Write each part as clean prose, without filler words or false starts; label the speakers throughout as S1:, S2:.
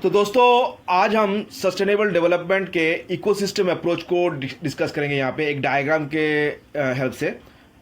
S1: तो दोस्तों आज हम सस्टेनेबल डेवलपमेंट के इकोसिस्टम अप्रोच को डिस्कस करेंगे यहाँ पे एक डायग्राम के हेल्प से।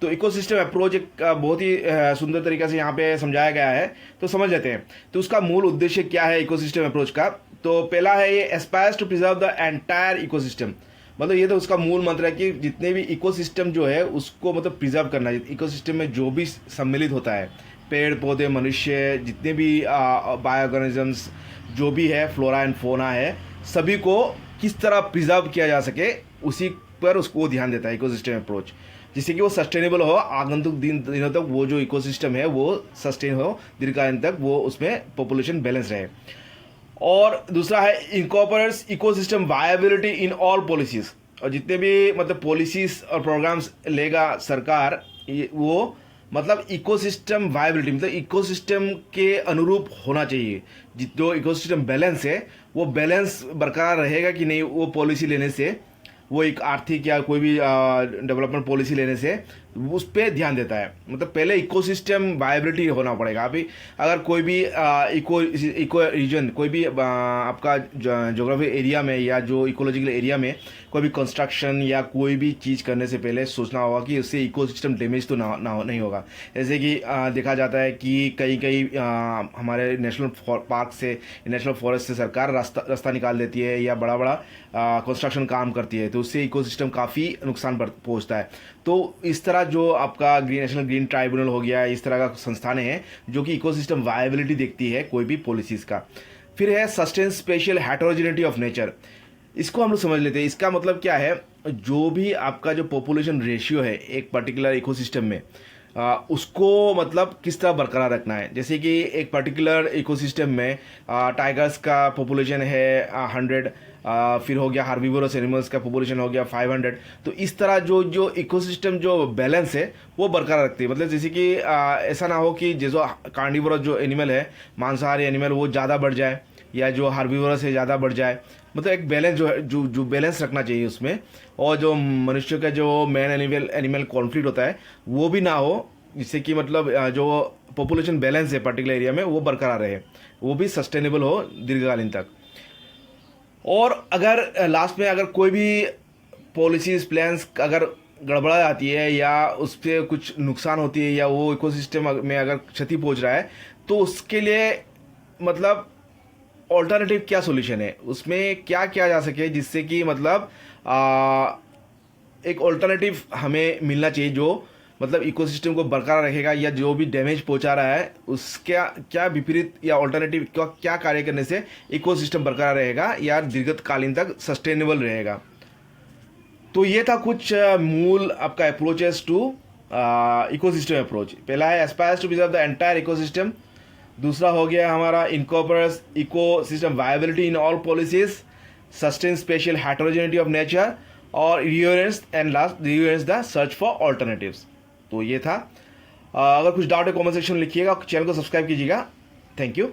S1: तो इकोसिस्टम अप्रोच एक बहुत ही सुंदर तरीके से यहाँ पे समझाया गया है, तो समझ लेते हैं। तो उसका मूल उद्देश्य क्या है इकोसिस्टम अप्रोच का। तो पहला है ये aspires to preserve the entire ecosystem, मतलब ये तो उसका मूल मंत्र है कि जितने भी इकोसिस्टम जो है उसको मतलब प्रिजर्व करना है। इकोसिस्टम में जो भी सम्मिलित होता है, पेड़ पौधे, मनुष्य, जितने भी बायोऑर्गेनिजम्स जो भी है, फ्लोरा एंड फोना है, सभी को किस तरह प्रिजर्व किया जा सके उसी पर उसको ध्यान देता है इकोसिस्टम अप्रोच, जिससे कि वो सस्टेनेबल हो, आगंतुक दिनों तक वो जो इकोसिस्टम है वो सस्टेन हो, दीर्घकालीन तक वो उसमें पॉपुलेशन बैलेंस रहे। और दूसरा है incorporates ecosystem viability in all policies, और जितने भी मतलब पॉलिसीज और प्रोग्राम्स लेगा सरकार वो मतलब इकोसिस्टम वायबिलिटी मतलब इकोसिस्टम के अनुरूप होना चाहिए। जो इकोसिस्टम बैलेंस है वो बैलेंस बरकरार रहेगा कि नहीं, वो पॉलिसी लेने से, वो एक आर्थिक या कोई भी डेवलपमेंट पॉलिसी लेने से उस पर ध्यान देता है। मतलब पहले इकोसिस्टम वायबिलिटी होना पड़ेगा। अभी अगर कोई भी इको रीजन, कोई भी आपका जोग्राफी एरिया में या जो इकोलॉजिकल एरिया में कोई भी कंस्ट्रक्शन या कोई भी चीज़ करने से पहले सोचना होगा कि उससे इकोसिस्टम डैमेज तो नहीं होगा। जैसे कि देखा जाता है कि कई हमारे नेशनल पार्क से, नेशनल फॉरेस्ट से सरकार रास्ता निकाल देती है या बड़ा बड़ा कंस्ट्रक्शन काम करती है, तो उससे इकोसिस्टम काफ़ी नुकसान पहुंचता है। तो इस तरह जो आपका नेशनल ग्रीन ट्राइब्यूनल हो गया, इस तरह का संस्थानें हैं जो कि इकोसिस्टम वायबिलिटी देखती है कोई भी पॉलिसीज़ का। फिर है sustain spatial heterogeneity of nature, इसको हम लोग समझ लेते हैं। इसका मतलब क्या है, जो भी आपका जो पॉपुलेशन रेशियो है एक पर्टिकुलर इकोसिस्टम में, उसको मतलब किस तरह बरकरार रखना है। जैसे कि एक पर्टिकुलर इकोसिस्टम में टाइगर्स का पॉपुलेशन है 100, फिर हो गया हार्बिवोरस एनिमल्स का पॉपुलेशन हो गया 500। तो इस तरह जो इकोसिस्टम जो बैलेंस है वो बरकरार रखती है। मतलब जैसे कि ऐसा ना हो कि जो कार्निवोरस जो एनिमल है, मांसाहारी एनिमल, वो ज़्यादा बढ़ जाए या जो हार्बिवोरस है ज़्यादा बढ़ जाए। मतलब एक बैलेंस जो है, जो बैलेंस रखना चाहिए उसमें। और जो मनुष्य का जो मैन एनिमल कॉन्फ्लिक्ट होता है वो भी ना हो, जिससे कि मतलब जो पॉपुलेशन बैलेंस है पर्टिकुलर एरिया में वो बरकरार रहे, वो भी सस्टेनेबल हो दीर्घकालीन तक। और अगर लास्ट में अगर कोई भी पॉलिसीज प्लान्स अगर गड़बड़ा जाती है या उस पर कुछ नुकसान होती है या वो इकोसिस्टम में अगर क्षति पहुंच रहा है, तो उसके लिए मतलब ऑल्टरनेटिव क्या सॉल्यूशन है, उसमें क्या किया जा सके जिससे कि मतलब एक ऑल्टरनेटिव हमें मिलना चाहिए जो मतलब इकोसिस्टम को बरकरार रखेगा, या जो भी डैमेज पहुंचा रहा है उसका क्या विपरीत या ऑल्टरनेटिव क्या कार्य करने से इकोसिस्टम बरकरार रहेगा या दीर्घकालीन तक सस्टेनेबल रहेगा। तो ये था कुछ मूल आपका अप्रोचेस टू इकोसिस्टम अप्रोच। पहला है aspires to preserve the entire ecosystem, दूसरा हो गया हमारा incorporates ecosystem viability in all policies, sustain spatial heterogeneity of nature, और reassurance and last reassurance the search for alternatives. तो ये था। अगर कुछ डाउट है कमेंट सेक्शन में लिखिएगा, चैनल को सब्सक्राइब कीजिएगा। Thank you.